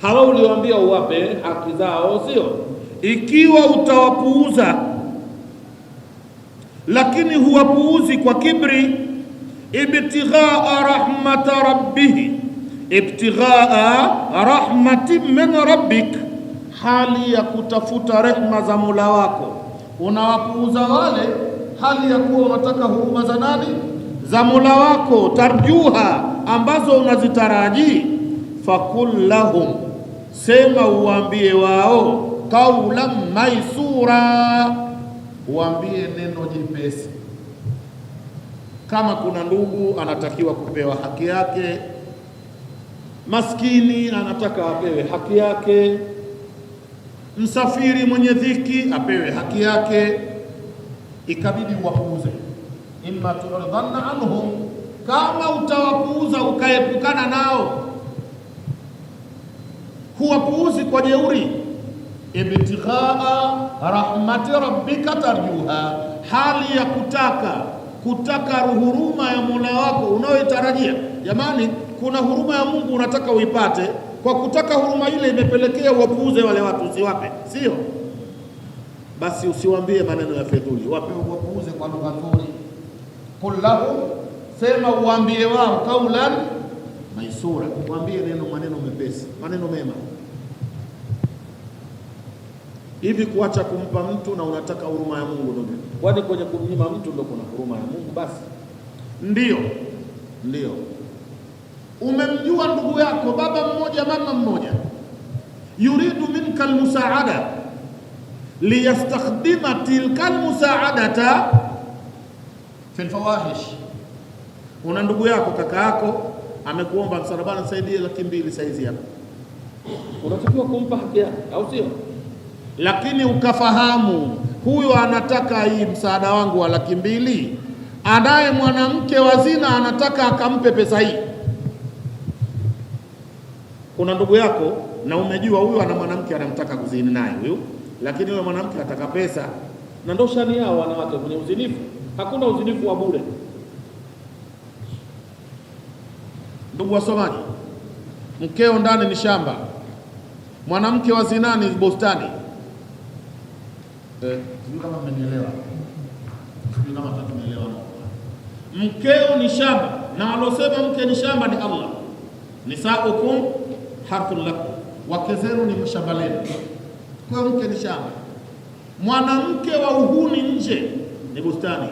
Hawa ulioambia uwape haki zao, sio? Ikiwa utawapuuza lakini huwapuuzi kwa kibri, ibtighaa rahmata rabbih, ibtighaa rahmati min rabbik, hali ya kutafuta rehma za Mola wako. Unawapuuza wale hali ya kuwa unataka huruma za nani? Za Mola wako, tarjuha, ambazo unazitaraji. Fakul lahum, sema uambie wao, qawlan maisura, uambie neno jepesi. Kama kuna ndugu anatakiwa kupewa haki yake, maskini anataka apewe haki yake, msafiri mwenye dhiki apewe haki yake, ikabidi uwapuuze. Imma tu'ridanna anhum, kama utawapuuza ukaepukana nao, huwapuuzi kwa jeuri. Ibtighaa rahmati rabbika tarjuha, hali ya kutaka huruma ya Mola wako unayoitarajia. Jamani, kuna huruma ya Mungu unataka uipate, kwa kutaka huruma ile imepelekea uwapuuze wale watu, usiwape, sio? Basi usiwaambie maneno ya fedhuli, wapuuze kwa lugha nzuri. Qul lahum, sema uambie wao, qawlan maisura, uambie maneno mepesi, maneno mema. Hivi kuacha kumpa mtu na unataka huruma ya Mungu ndio? Kwani kwenye kumnyima mtu ndio kuna huruma ya Mungu? Basi ndio umemjua ndugu yako, baba mmoja mama mmoja, yuridu minka almusaada liyastakhdima tilka almusaadata fi alfawahish. Una ndugu yako, kaka yako amekuomba msalaba, nisaidie 200,000 saizi hapa, unatakiwa kumpa haki yake, au sio? Lakini ukafahamu huyo anataka hii msaada wangu wa 200,000, anaye mwanamke wa zina anataka akampe pesa hii. Kuna ndugu yako na umejua huyu ana mwanamke anamtaka kuzini naye huyu, lakini huyo mwanamke anataka pesa, na ndio shani yao wanawake kwenye uzinifu. Hakuna uzinifu wa bure. Ndugu wasomaji, mkeo ndani ni shamba, mwanamke wa zinaa ni bustani. Sijui kama mmenielewa, sijui kama mtanielewa. Mkeo ni shamba, na alosema mke ni shamba ni Allah. Nisaukum harthun lakum, wake zenu ni shamba lenu. Kwa hiyo mke ni shamba. Mwanamke wa uhuni nje ni bustani.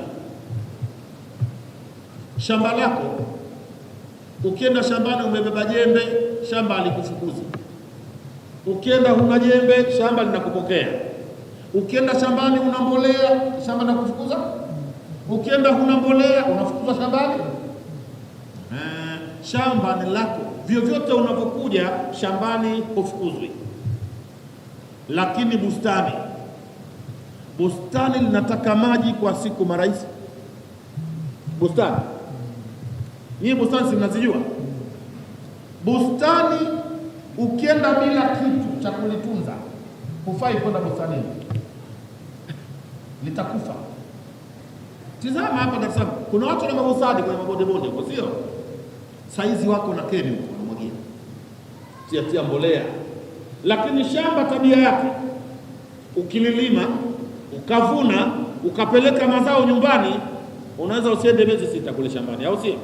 Shamba lako, ukienda shambani umebeba jembe, shamba alikufukuzi. Ukienda huna jembe, shamba linakupokea. Ukienda shambani una mbolea, shamba linakufukuza. Ukienda huna mbolea, unafukuza shambani. Shamba ni lako. Vyovyote unapokuja shambani hufukuzwi. Lakini bustani linataka maji kwa siku maraisi. Bustani, nyinyi bustani si mnazijua? Bustani ukienda bila kitu cha kulitunza, hufai kwenda bustanini, litakufa. Tizama hapa Dar es Salaam, kuna watu na mabustani kwenye mabondebonde huko, sio? Saizi wako na keni huko wanamwagia, tia mbolea. Lakini shamba tabia yake, ukililima, ukavuna, ukapeleka mazao nyumbani, unaweza usiende miezi 6 kule shambani, au sio?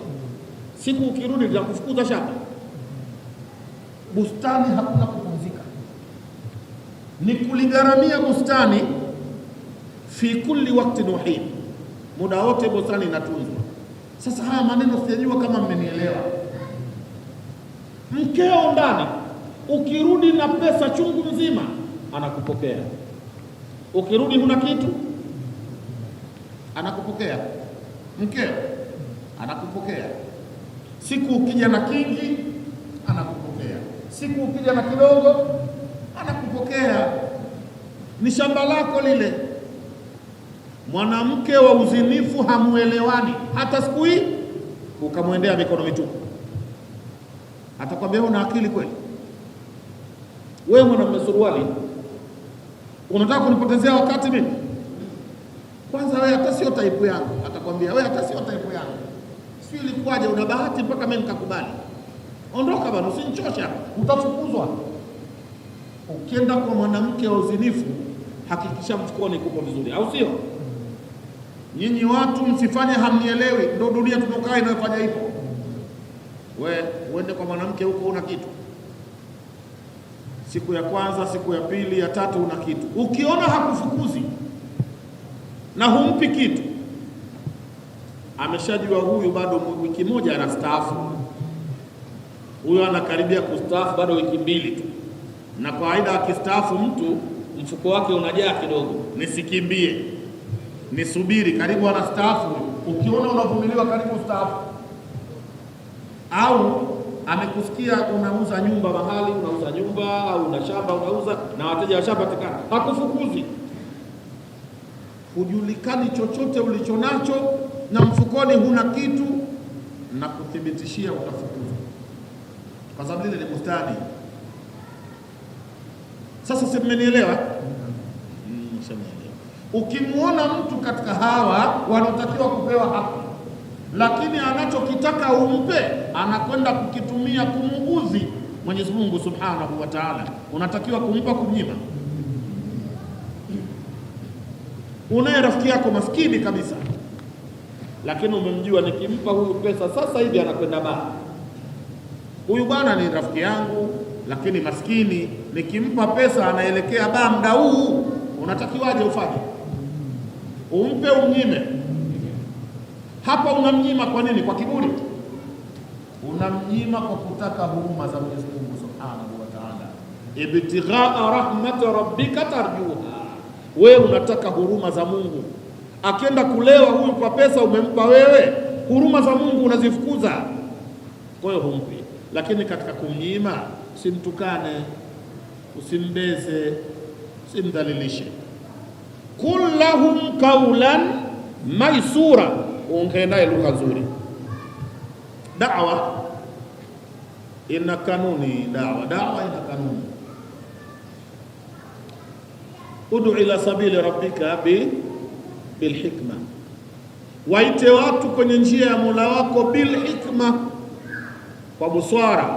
Siku ukirudi litakufukuza shamba. Bustani hakuna kupumzika, ni kuligharamia bustani fi kulli waqtin wahid, muda wote bustani inatunzwa. Sasa haya maneno sijajua kama mmenielewa. Mkeo ndani, ukirudi na pesa chungu mzima anakupokea. Ukirudi huna kitu, anakupokea. Mkeo anakupokea. Siku ukija na kingi, anakupokea. Siku ukija na kidogo, anakupokea. Ni shamba lako lile. Mwanamke wa uzinifu hamuelewani. Hata siku hii ukamwendea mikono mitupu, atakwambia una akili kweli? Wewe mwanamume suruali, unataka kunipotezea wakati mimi? Kwanza wewe hata sio type yangu. Atakwambia wewe hata sio type yangu. Sio ilikuwaje, una bahati mpaka mimi nikakubali. Ondoka bwana, usinichosha, utafukuzwa. Ukienda kwa mwanamke wa uzinifu, hakikisha mfukoni kupo vizuri, au sio? Nyinyi watu msifanye hamnielewi, ndio dunia tunakaa inafanya hivyo. Wewe uende kwa mwanamke huko una kitu, siku ya kwanza, siku ya pili, ya tatu una kitu. Ukiona hakufukuzi na humpi kitu, ameshajua huyu bado wiki moja anastaafu, huyu anakaribia kustaafu bado wiki 2 tu. Na kawaida akistaafu mtu mfuko wake unajaa kidogo, nisikimbie, nisubiri karibu anastaafu. Ukiona unavumiliwa karibu staafu, au amekusikia unauza nyumba mahali, unauza nyumba au una shamba unauza na wateja washapatikana, hakufukuzi. Hujulikani chochote ulichonacho na mfukoni huna kitu, na kuthibitishia utafukuzwa, kwa sababu ile ni bustani. Sasa si mmenielewa? Ukimwona mtu katika hawa wanaotakiwa kupewa haki, lakini anachokitaka umpe, anakwenda kukitumia kumuudhi Mwenyezi Mungu Subhanahu wa Ta'ala, unatakiwa kumpa, kumnyima. Unaye rafiki yako maskini kabisa, lakini umemjua, nikimpa huyu pesa sasa hivi anakwenda baa. Huyu bwana ni rafiki yangu lakini maskini, nikimpa pesa anaelekea baa muda huu. Unatakiwaje ufanye? Umpe, umnyime? Hapa unamnyima kwa nini? Kwa kiburi? Unamnyima kwa kutaka huruma za Mwenyezi Mungu Subhanahu wa Ta'ala. Ibtighaa rahmat rabbika tarjuha, wewe unataka huruma za Mungu. Akienda kulewa huyu kwa pesa umempa wewe, huruma za Mungu unazifukuza, kwa hiyo humpi. Lakini katika kumnyima, usimtukane, usimbeze, usimdhalilishe. Kullahum qawlan maisura, ongea naye lugha nzuri. Da'wa ina kanuni, da'wa ina kanuni. Ud'u ila sabili rabbika bilhikma waite watu kwenye njia ya Mola wako bil hikma, kwa buswara,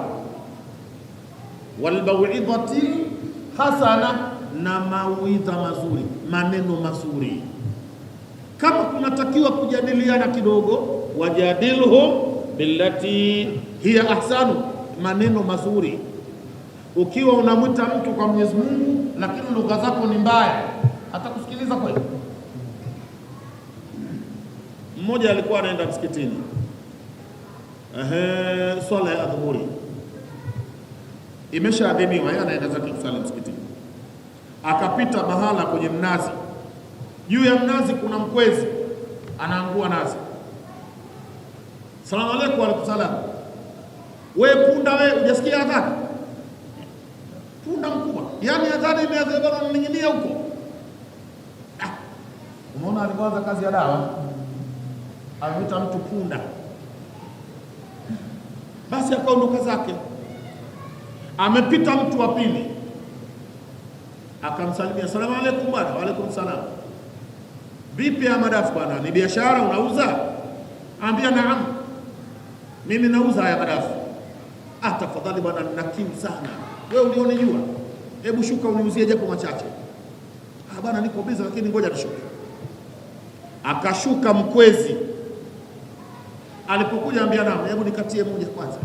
wal mau'izati hasana, na mauidha mazuri, maneno mazuri. Kama kunatakiwa kujadiliana kidogo, wajadilhum billati hiya ahsanu, maneno mazuri. Ukiwa unamwita mtu kwa Mwenyezi Mungu lakini lugha zako ni mbaya, atakusikiliza kweli? Mmoja alikuwa anaenda msikitini, swala ya adhuhuri imeshaadhiniwa, yeye anaenda zake kusali msikitini. Akapita mahala kwenye mnazi, juu ya mnazi kuna mkwezi anaangua nazi. Salamu alaykum. Wa alaykum salam. Wewe punda, wewe hujasikia adhani? Punda mkubwa, yaani adhani imeadhibiwa kuning'inia huko. Unaona alianza kazi ya dawa, alimwita mtu punda, basi akaondoka zake. Amepita mtu wa pili, akamsalimia, salamu alaykum bwana. Wa alaykum salam. Vipi ya madafu bwana, ni biashara unauza? Ambia naam, mimi nauza haya madafu. Tafadhali bwana, nina kiu sana, wewe ulionijua, hebu shuka uniuzie japo machache. Bwana niko busy, lakini ngoja nishuke. Akashuka mkwezi, alipokuja ambia naam, hebu nikatie moja kwanza.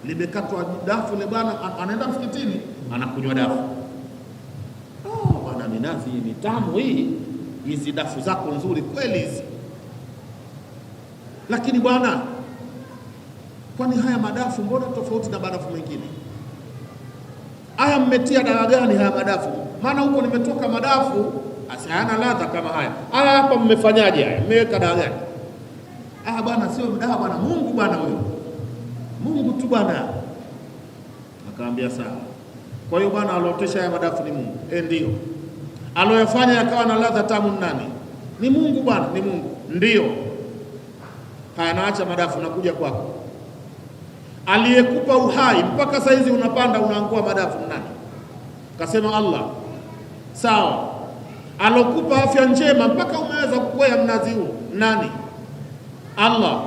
Limekatwa dafu le bwana, anaenda msikitini anakunywa dafu. Bwana minazi ni tamu hii, hizi dafu zako nzuri kweli hizi. Lakini bwana, kwani haya madafu mbona tofauti na madafu mengine? Haya mmetia dawa gani haya madafu? Maana huko nimetoka madafu hayana ladha kama haya. Haya hapa mmefanyaje haya? Mmeweka dawa gani? Bwana sio dawa bwana, Mungu bwana, huyo Mungu tu bwana. Akaambia sawa. Kwa hiyo bwana, aliotesha haya madafu ni Mungu. Ndio. Aloyafanya yakawa na ladha tamu nani? Ni Mungu bwana, ni Mungu. Ndio. Haya, naacha madafu, nakuja kwako. Aliyekupa uhai mpaka saizi unapanda unaangua madafu nani? Kasema Allah. Sawa. Alokupa afya njema mpaka umeweza kukwea mnazi huu nani? Allah.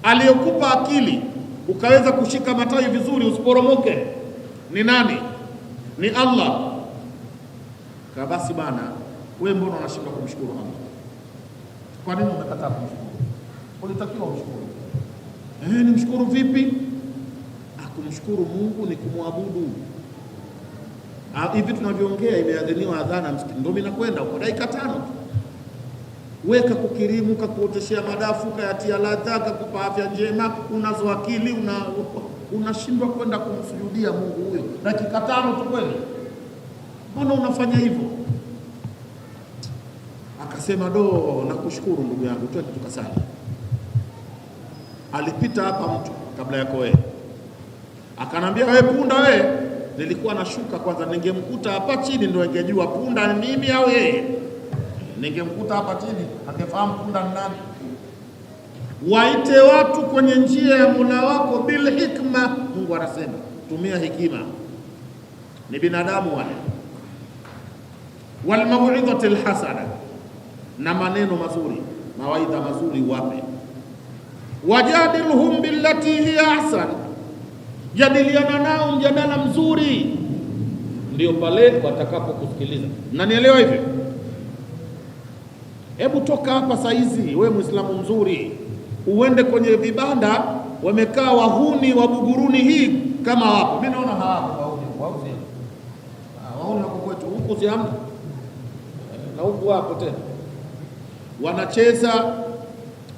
Aliyokupa akili ukaweza kushika matawi vizuri usiporomoke ni nani? Ni Allah. Basi bana, wewe mbona unashindwa kumshukuru Allah? Kwa nini unakataa kumshukuru? Ulitakiwa umshukuru. Ni mshukuru vipi? Kumshukuru Mungu ni kumwabudu. Hivi tunavyoongea imeadhiniwa adhana msikitini, ndio mimi nakwenda huko dakika 5 tu. Weka kukirimu, kakuoteshea madafu, kayatia ladha, kakupa afya njema, unazo akili, unashindwa kwenda kumsujudia Mungu huyo dakika 5 tu kweli? Mbona unafanya hivyo? Akasema nakushukuru ndugu yangu, twende tukasali. Alipita hapa mtu kabla yako wewe, akanambia wewe punda wewe, nilikuwa nashuka kwanza, ningemkuta hapa chini ndio ingejua punda ni mimi au yeye. Ningemkuta hapa chini angefahamu punda ni nani. Waite watu kwenye njia ya Mola wako bil hikma. Mungu anasema tumia hekima, ni binadamu wale. Wal mau'izati hasana, na maneno mazuri, mawaidha mazuri wape. Wajadilhum billati hiya ahsan, jadiliana nao mjadala mzuri, ndio pale watakapokusikiliza. Mnanielewa hivyo? Hebu toka hapa saizi, wewe Muislamu mzuri, uende kwenye vibanda wamekaa wahuni wa Buguruni hii kama wapo. Mimi naona hawapo wahuni. Wahuni wako kwetu huku si hamna, na huku wapo tena wanacheza.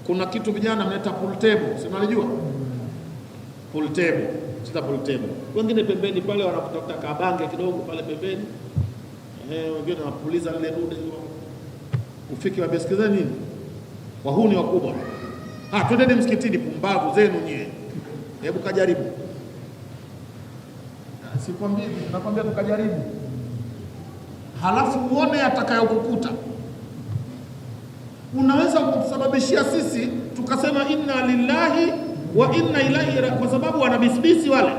Kuna kitu vijana mnaita pool table, si mnalijua? Pool table, cheza pool table. Wengine pembeni pale wanatafuta kabange kidogo pale pembeni. Wengine wanapuliza lile dude hiyo. Ufiki wa besikiza nini? Wahuni wakubwa. Twendeni msikitini, pumbavu zenu nyie. Hebu kajaribu. Sikwambie, nakwambia tukajaribu. Halafu uone atakayokukuta. Unaweza kutusababishia sisi tukasema inna lillahi wa inna ilaihi raji'un, kwa sababu wanabisibisi wale.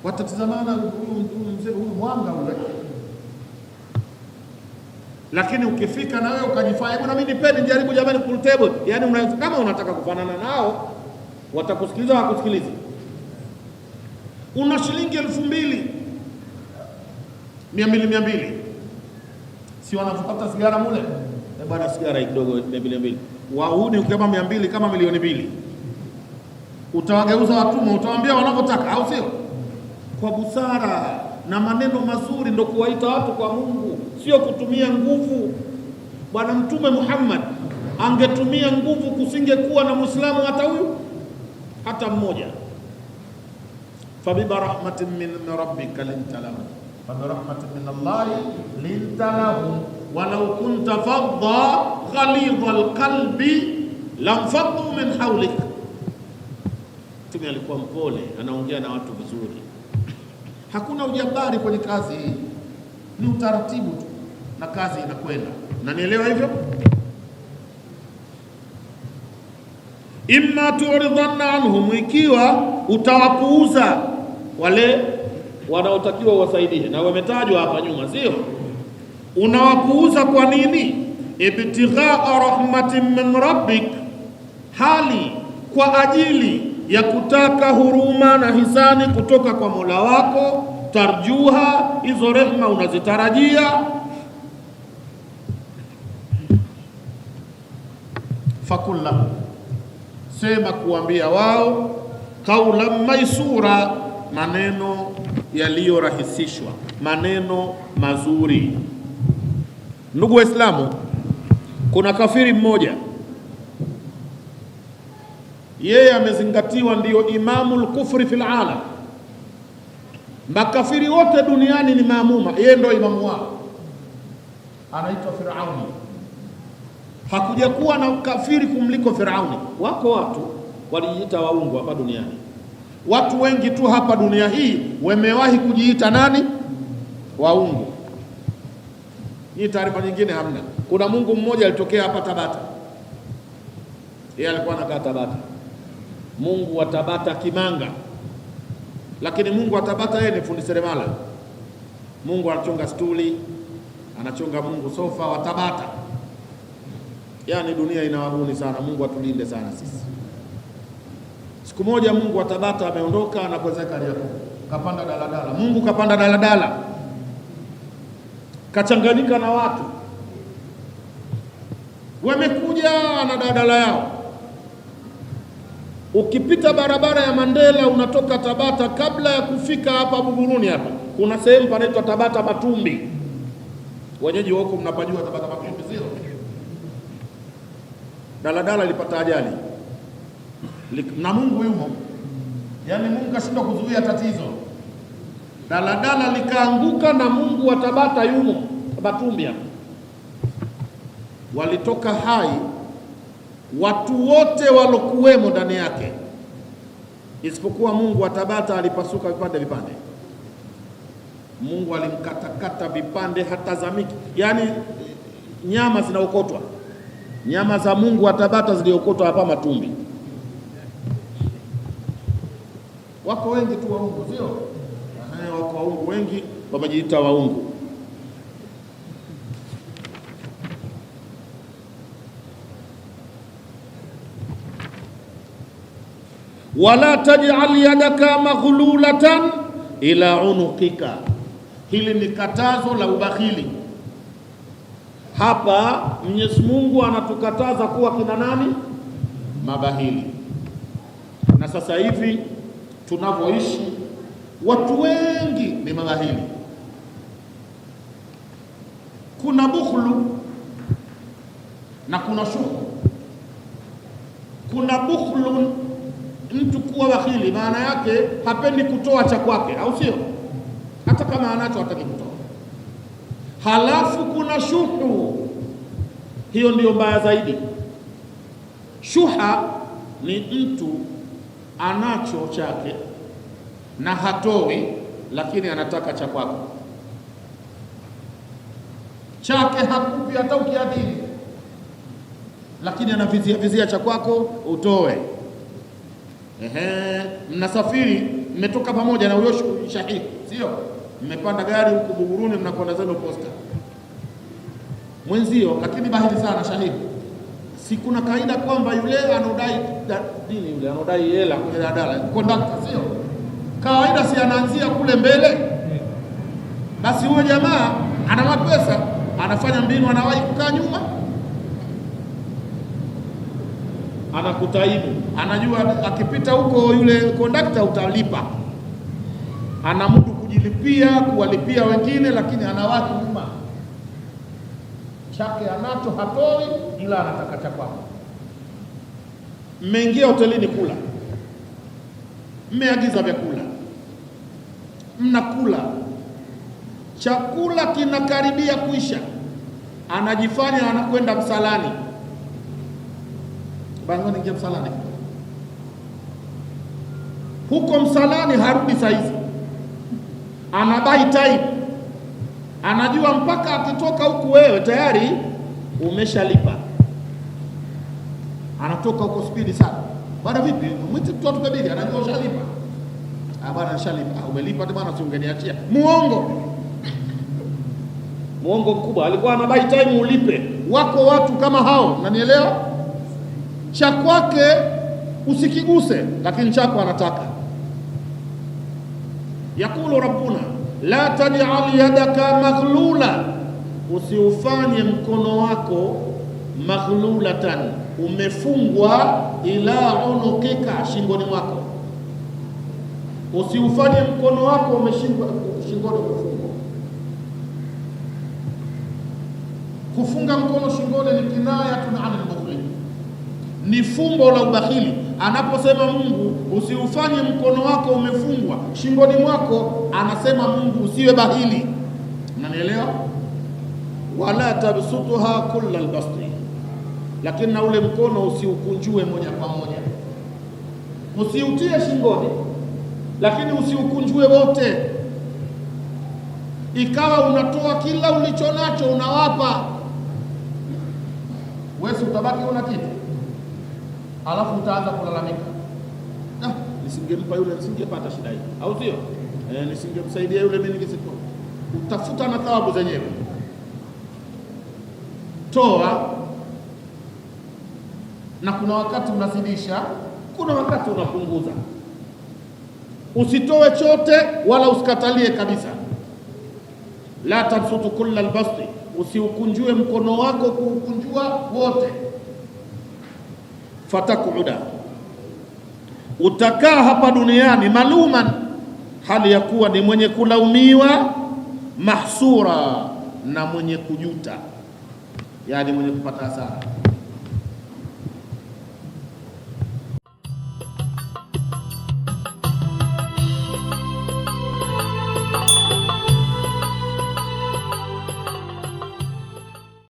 Watatizamana huyu mzee, huyu mwanga ule. Lakini ukifika na wewe ukajifanya, hebu na mimi nipeni jaribu jamani pool table, yani kama unataka kufanana nao, watakusikiliza wakusikilize. Una shilingi 2,000 200 si wanafuta sigara mule, bwana sigara kidogo 200 wahuni, ukisema 200 kama milioni 2 utawageuza watumwa, utawaambia wanavyotaka, au sio? Kwa busara na maneno mazuri ndo kuwaita watu kwa Mungu, sio kutumia nguvu. Bwana Mtume Muhammad angetumia nguvu, kusingekuwa na Muislamu hata mmoja. Fabiba rahmatin min rabbika linta lahum, fabiba rahmatin min Allahi linta lahum walau kunta fadda ghalidha alqalbi lamfaddu min hawlik. Mtume alikuwa mpole, anaongea na watu vizuri. Hakuna ujabari kwenye kazi hii, ni utaratibu tu na kazi inakwenda. Na nielewa hivyo. Imma tu'ridanna anhum, ikiwa utawapuuza wale wanaotakiwa wasaidie, na wametajwa hapa nyuma, sio? Unawapuuza kwa nini? Ibtighaa rahmatin min rabbik, hali kwa ajili ya kutaka huruma na hisani kutoka kwa Mola wako. Tarjuha, hizo rehma unazitarajia. Fakullahu, sema kuambia wao, kaulan maisura, maneno yaliyorahisishwa, maneno mazuri. Ndugu Waislamu, kuna kafiri mmoja, yeye amezingatiwa ndiyo imamul kufri fil alam. Makafiri wote duniani ni maamuma, yeye ndio imamu wao, anaitwa Firauni. Hakuja kuwa na kafiri kumliko Firauni. Wako watu walijiita waungu hapa duniani, watu wengi tu hapa dunia hii wamewahi kujiita nani? Waungu. Hii taarifa nyingine hamna. Kuna Mungu mmoja alitokea hapa Tabata, yeye alikuwa anakaa Tabata, Mungu wa Tabata Kimanga. Lakini Mungu wa Tabata yeye ni fundi seremala. Mungu anachonga stuli, anachonga Mungu sofa wa Tabata. Yani dunia inawahuni sana. Mungu atulinde sana sisi. Siku moja Mungu wa Tabata ameondoka na kuwezeka Kariakoo, kapanda daladala. Mungu kapanda daladala, kachanganyika na watu wamekuja na daladala yao. Ukipita barabara ya Mandela unatoka Tabata, kabla ya kufika hapa Buguruni hapa kuna sehemu panaitwa Tabata Matumbi. Wenyeji wako mnapajua Tabata Matumbi, sio? Daladala ilipata ajali na Mungu yumo, yani Mungu kashindwa kuzuia tatizo. Daladala likaanguka na Mungu wa Tabata yumo Matumbi hapa. Walitoka hai watu wote walokuwemo ndani yake, isipokuwa Mungu wa Tabata alipasuka vipande. Mungu alimkatakata vipande hata zamiki, yani nyama zinaokotwa. Nyama za Mungu wa Tabata ziliokotwa hapa Matumbi. Wako wengi tu waungu, sio? Wako waungu wengi wamejiita waungu. Wala taj'al yadaka maghlulatan ila unuqika, hili ni katazo la ubakhili. Hapa Mwenyezi Mungu anatukataza kuwa kina nani? Mabahili. Na sasa hivi tunavyoishi watu wengi ni mabahili. Kuna bukhlu na kuna shuhu. Kuna bukhlu, mtu kuwa bakhili maana yake hapendi kutoa cha kwake, au sio? Hata kama anacho hataki kutoa. Halafu kuna shuhu, hiyo ndiyo mbaya zaidi. Shuha ni mtu anacho chake na hatoi, lakini anataka cha kwako. Chake hakupi hata ukiadhini, lakini anavizia cha kwako utoe. Mnasafiri, mmetoka pamoja na huyo shahidi, sio? Mmepanda gari huko Buguruni, mnakwenda zenu posta. mwenzio, lakini bahili sana shahidi, si kuna kaida kwamba yule anodai dini, yule anodai hela kwenye daladala kondakta, sio kawaida, si anaanzia kule mbele? Basi huyo jamaa ana mapesa, anafanya mbinu, anawahi kukaa nyuma, anakutaimu, anajua akipita huko yule kondakta utalipa, anamudu kujilipia, kuwalipia wengine, lakini anawahi nyuma. Chake anacho hatoi, ila anataka cha kwako. Mmeingia hotelini kula, mmeagiza vyakula, mnakula, chakula kinakaribia kuisha, anajifanya anakwenda msalani. Bangoni ingia msalani. Huko msalani harudi saizi, anabai time, anajua mpaka akitoka huku wewe tayari umeshalipa. Anatoka huko spidi sana. Bwana vipi? Mwite mtoto kabili, anajua ushalipa. Bwana nishalipa. Umelipa bwana, si ungeniachia. Muongo. Muongo mkubwa. Alikuwa anabai time ulipe. Wako watu kama hao, unanielewa? Cha kwake usikiguse, lakini chako anataka. Yakulu Rabbuna la taj'al yadaka maghlula, usiufanye mkono wako maghlulatan, umefungwa, ila unukika, shingoni mwako. Usiufanye mkono wako umeshingwa shingoni, kufungwa. Kufunga mkono shingoni ni kinayatun anil bukhli, ni fumbo la ubakhili. Anaposema Mungu usiufanye mkono wako umefungwa shingoni mwako, anasema Mungu usiwe bahili. Unanielewa? Wala tabsutuha kullal basti, lakini na ule mkono usiukunjue moja kwa moja. Usiutie shingoni, lakini usiukunjue wote, ikawa unatoa kila ulicho nacho unawapa. Wewe utabaki una kitu, alafu utaanza kulalamika, nisingempa yule nisingepata shida hii, au sio? Nisingemsaidia yule mimi ningesitoa. Utafuta na thawabu zenyewe. Toa, na kuna wakati unazidisha, kuna wakati unapunguza. Usitoe chote wala usikatalie kabisa. La tabsutu kullal basti, usiukunjue mkono wako kuukunjua wote. Fatakuuda, utakaa hapa duniani maluman, hali ya kuwa ni mwenye kulaumiwa, mahsura, na mwenye kujuta, yani mwenye kupata hasara.